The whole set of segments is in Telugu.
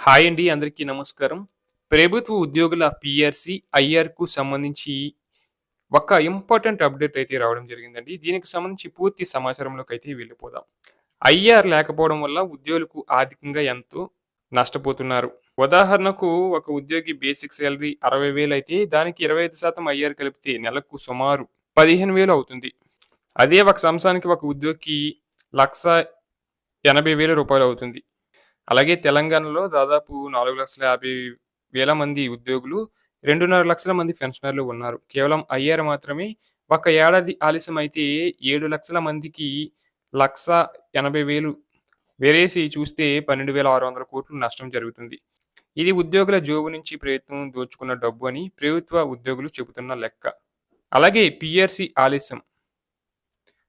హాయ్ అండి. అందరికీ నమస్కారం. ప్రభుత్వ ఉద్యోగుల పీఆర్‌సీ, ఐఆర్‌కు సంబంధించి ఒక ఇంపార్టెంట్ అప్డేట్ అయితే రావడం జరిగిందండి. దీనికి సంబంధించి పూర్తి సమాచారంలోకైతే వెళ్ళిపోదాం. ఐఆర్ లేకపోవడం వల్ల ఉద్యోగులకు ఆర్థికంగా ఎంతో నష్టపోతున్నారు. ఉదాహరణకు ఒక ఉద్యోగి బేసిక్ సాలరీ 60,000 అయితే దానికి 25% ఐఆర్ కలిపితే నెలకు సుమారు 15,000 అవుతుంది. అదే ఒక సంవత్సరానికి ఒక ఉద్యోగికి 1,80,000 అవుతుంది. అలాగే తెలంగాణలో దాదాపు 4,50,000 మంది ఉద్యోగులు, 2.5 లక్షల మంది పెన్షనర్లు ఉన్నారు. కేవలం ఐఆర్ మాత్రమే ఒక ఏడాది ఆలస్యమైతే 7,00,000 మందికి 1,80,000 వేరేసి చూస్తే 12,600,00,00,000 నష్టం జరుగుతుంది. ఇది ఉద్యోగుల జోబు నుంచి ప్రభుత్వం దోచుకున్న డబ్బు అని ప్రభుత్వ ఉద్యోగులు చెబుతున్న లెక్క. అలాగే పీఆర్‌సీ ఆలస్యం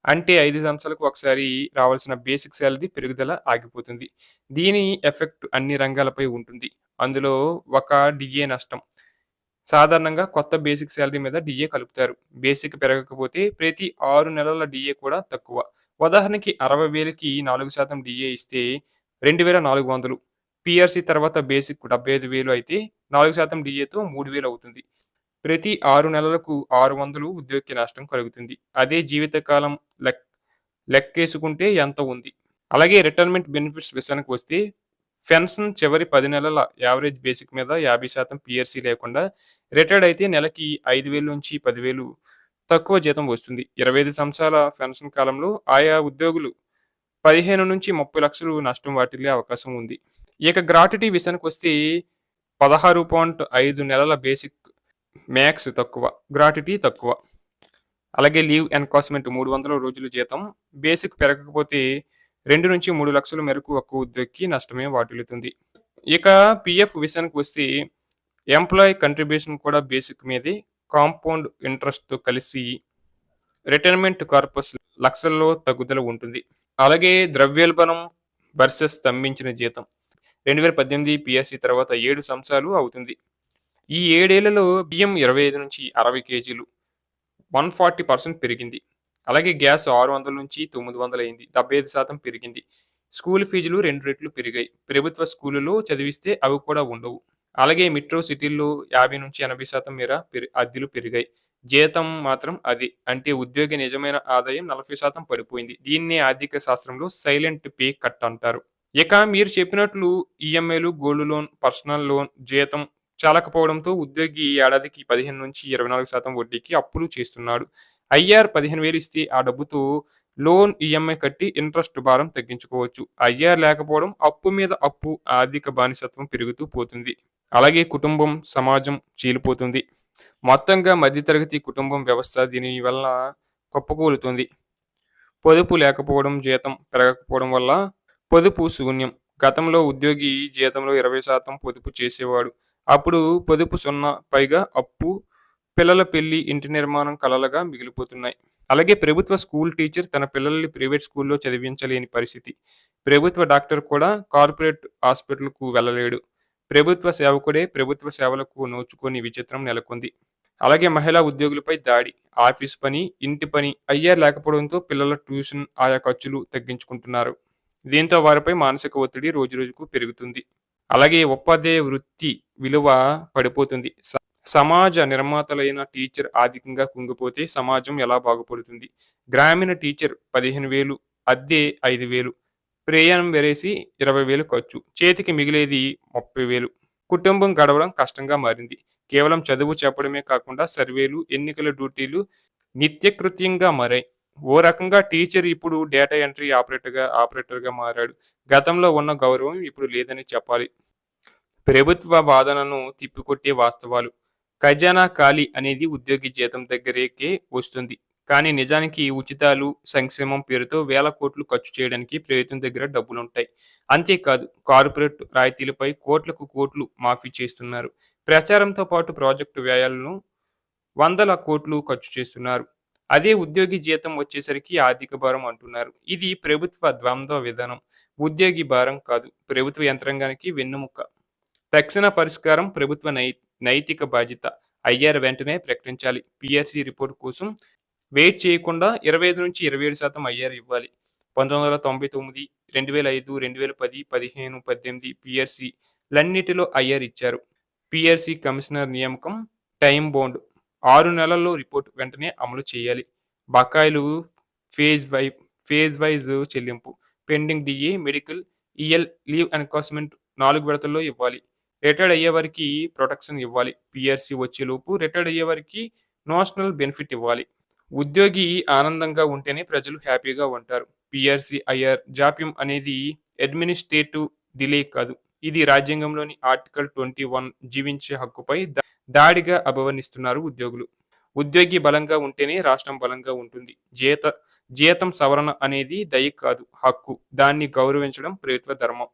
అంటే 5 సంవత్సరాలకు ఒకసారి రావాల్సిన బేసిక్ సాలరీ పెరుగుదల ఆగిపోతుంది. దీని ఎఫెక్ట్ అన్ని రంగాలపై ఉంటుంది. అందులో ఒక డీఏ నష్టం. సాధారణంగా కొత్త బేసిక్ సాలరీ మీద డీఏ కలుపుతారు. బేసిక్ పెరగకపోతే ప్రతి 6 నెలల డీఏ కూడా తక్కువ. ఉదాహరణకి 60,000కి 4% డీఏ ఇస్తే 2,400. పీఆర్‌సీ తర్వాత బేసిక్ 75,000 అయితే 4% డీఏతో 3,000 అవుతుంది. ప్రతి 6 నెలలకు 600 ఉద్యోగికి నష్టం కలుగుతుంది. అదే జీవితకాలం లెక్ లెక్కేసుకుంటే ఎంత ఉంది? అలాగే రిటైర్మెంట్ బెనిఫిట్స్ విషయానికి వస్తే పెన్షన్ చివరి 10 నెలల యావరేజ్ బేసిక్ మీద 50% పీఆర్‌సీ లేకుండా రిటైర్డ్ అయితే నెలకి 5,000-10,000 తక్కువ జీతం వస్తుంది. 25 సంవత్సరాల పెన్షన్ కాలంలో ఆయా ఉద్యోగులు 15-30 లక్షలు నష్టం వాటిల్లే అవకాశం ఉంది. ఇక గ్రాట్యుటీ విషయానికొస్తే 16.5 నెలల బేసిక్ మ్యాక్స్ తక్కువ. గ్రాట్యుటీ తక్కువ. అలాగే లీవ్ ఎన్కాష్‌మెంట్ 300 రోజుల జీతం. బేసిక్ పెరగకపోతే 2-3 లక్షల మేరకు ఒక్కో ఉద్యోగికి నష్టమే వాటిల్లుతుంది. ఇక పీఎఫ్ విషయానికి వస్తే ఎంప్లాయీ కంట్రిబ్యూషన్ కూడా బేసిక్ మీదే కాంపౌండ్ ఇంట్రెస్ట్‌తో కలిసి రిటైర్మెంట్ కార్పస్ లక్షల్లో తగ్గుదల ఉంటుంది. అలాగే ద్రవ్యోల్బణం వర్సెస్ స్తంభించిన జీతం. 2018 పీఎస్‌సీ తర్వాత 7 సంవత్సరాలు అవుతుంది. ఈ 7 ఏళ్లలో బియ్యం 25-60 కేజీలు 140% పెరిగింది. అలాగే గ్యాస్ 600-900 అయింది. 75% పెరిగింది. స్కూల్ ఫీజులు 2 రెట్లు పెరిగాయి. ప్రభుత్వ స్కూలులో చదివిస్తే అవి కూడా ఉండవు. అలాగే మెట్రో సిటీల్లో 50-80% మేర అద్దెలు పెరిగాయి. జీతం మాత్రం అదే. అంటే ఉద్యోగి నిజమైన ఆదాయం 40% పడిపోయింది. దీన్నే ఆర్థిక శాస్త్రంలో సైలెంట్ పే కట్ అంటారు. ఇక మీరు చెప్పినట్లు ఈఎంఐలు, గోల్డ్ లోన్, పర్సనల్ లోన్, జీతం చాలకపోవడంతో ఉద్యోగి ఏడాదికి 15-24% వడ్డీకి అప్పులు చేస్తున్నాడు. ఐఆర్ 15,000 ఇస్తే ఆ డబ్బుతో లోన్, ఈఎంఐ కట్టి ఇంట్రెస్ట్ భారం తగ్గించుకోవచ్చు. ఐఆర్ లేకపోవడం అప్పు మీద అప్పు, ఆర్థిక బానిసత్వం పెరుగుతూ పోతుంది. అలాగే కుటుంబం, సమాజం చీలిపోతుంది. మొత్తంగా మధ్యతరగతి కుటుంబం వ్యవస్థ దీని వల్ల కుప్పకూలుతుంది. పొదుపు లేకపోవడం, జీతం పెరగకపోవడం వల్ల పొదుపు శూన్యం. గతంలో ఉద్యోగి జీతంలో 20% పొదుపు చేసేవాడు. అప్పుడు పొదుపు 0, పైగా అప్పు, పిల్లల పెళ్లి, ఇంటి నిర్మాణం కలలుగా మిగిలిపోతున్నాయి. అలాగే ప్రభుత్వ స్కూల్ టీచర్ తన పిల్లల్ని ప్రైవేట్ స్కూల్‌లో చదివించలేని పరిస్థితి. ప్రభుత్వ డాక్టర్ కూడా కార్పొరేట్ హాస్పిటల్‌కు వెళ్ళలేడు. ప్రభుత్వ సేవకుడే ప్రభుత్వ సేవలకు నోచుకోని విచిత్రం నెలకొంది. అలాగే మహిళా ఉద్యోగులపై దాడి. ఆఫీస్ పని, ఇంటి పని ఐఆర్ లేకపోవడంతో పిల్లల ట్యూషన్ ఆయా ఖర్చులు తగ్గించుకుంటున్నారు. దీంతో వారిపై మానసిక ఒత్తిడి రోజురోజుకు పెరుగుతుంది. అలాగే ఉపాధ్యాయ వృత్తి విలువ పడిపోతుంది. సమాజ నిర్మాతలైన టీచర్ ఆర్థికంగా కుంగిపోతే సమాజం ఎలా బాగుపడుతుంది? గ్రామీణ టీచర్ 15,000, అద్దె 5,000, ప్రయాణం వెరేసి 20,000 ఖర్చు. చేతికి మిగిలేది 30,000. కుటుంబం గడవడం కష్టంగా మారింది. కేవలం చదువు చెప్పడమే కాకుండా సర్వేలు, ఎన్నికల డ్యూటీలు నిత్యకృత్యంగా మారాయి. ఓ రకంగా టీచర్ ఇప్పుడు డేటా ఎంట్రీ ఆపరేటర్‌గా మారాడు. గతంలో ఉన్న గౌరవం ఇప్పుడు లేదని చెప్పాలి. ప్రభుత్వ వాదనను తిప్పికొట్టే వాస్తవాలు. ఖజానా ఖాళీ అనేది ఉద్యోగి జీతం దగ్గరికే వస్తుంది. కానీ నిజానికి ఉచితాలు, సంక్షేమం పేరుతో వేల కోట్లు ఖర్చు చేయడానికి ప్రభుత్వం దగ్గర డబ్బులుంటాయి. అంతేకాదు కార్పొరేట్ రాయితీలపై కోట్లకు కోట్లు మాఫీ చేస్తున్నారు. ప్రచారంతో పాటు ప్రాజెక్టు వ్యయాలను వందల కోట్లు ఖర్చు చేస్తున్నారు. అదే ఉద్యోగి జీతం వచ్చేసరికి ఆర్థిక భారం అంటున్నారు. ఇది ప్రభుత్వ ద్వంద్వ విధానం. ఉద్యోగి భారం కాదు, ప్రభుత్వ యంత్రాంగానికి వెన్నెముక. తక్షణ పరిష్కారం ప్రభుత్వ నైతిక బాధ్యత. ఐఆర్ వెంటనే ప్రకటించాలి. పీఆర్‌సీ రిపోర్ట్ కోసం వెయిట్ చేయకుండా 25-27% ఐఆర్ ఇవ్వాలి. 1999, 2005, 2010, 15, 18 పీఆర్‌సీ లన్నిటిలో ఐఆర్ ఇచ్చారు. పీఆర్సీ కమిషనర్ నియామకం టైమ్ బౌండ్. 6 నెలల్లో రిపోర్ట్ వెంటనే అమలు చేయాలి. బకాయిలు ఫేజ్ వై ఫేజ్ వైజ్ చెల్లింపు. Pending DA, medical, EL, leave encashment 4 విడతల్లో ఇవ్వాలి. రిటైర్డ్ అయ్యేవారికి ప్రొటెక్షన్ ఇవ్వాలి. పీఆర్సీ వచ్చేలోపు రిటైర్డ్ అయ్యేవారికి నేషనల్ బెనిఫిట్ ఇవ్వాలి. ఉద్యోగి ఆనందంగా ఉంటేనే ప్రజలు హ్యాపీగా ఉంటారు. పీఆర్సీ, ఐఆర్ జాప్యం అనేది అడ్మినిస్ట్రేటివ్ డిలే కాదు. ఇది రాజ్యాంగంలోని ఆర్టికల్ 21 జీవించే హక్కుపై దాడిగా అభివర్ణిస్తున్నారు ఉద్యోగులు. ఉద్యోగి బలంగా ఉంటేనే రాష్ట్రం బలంగా ఉంటుంది. జీతం సవరణ అనేది దయ కాదు, హక్కు. దాన్ని గౌరవించడం ప్రభుత్వ ధర్మం.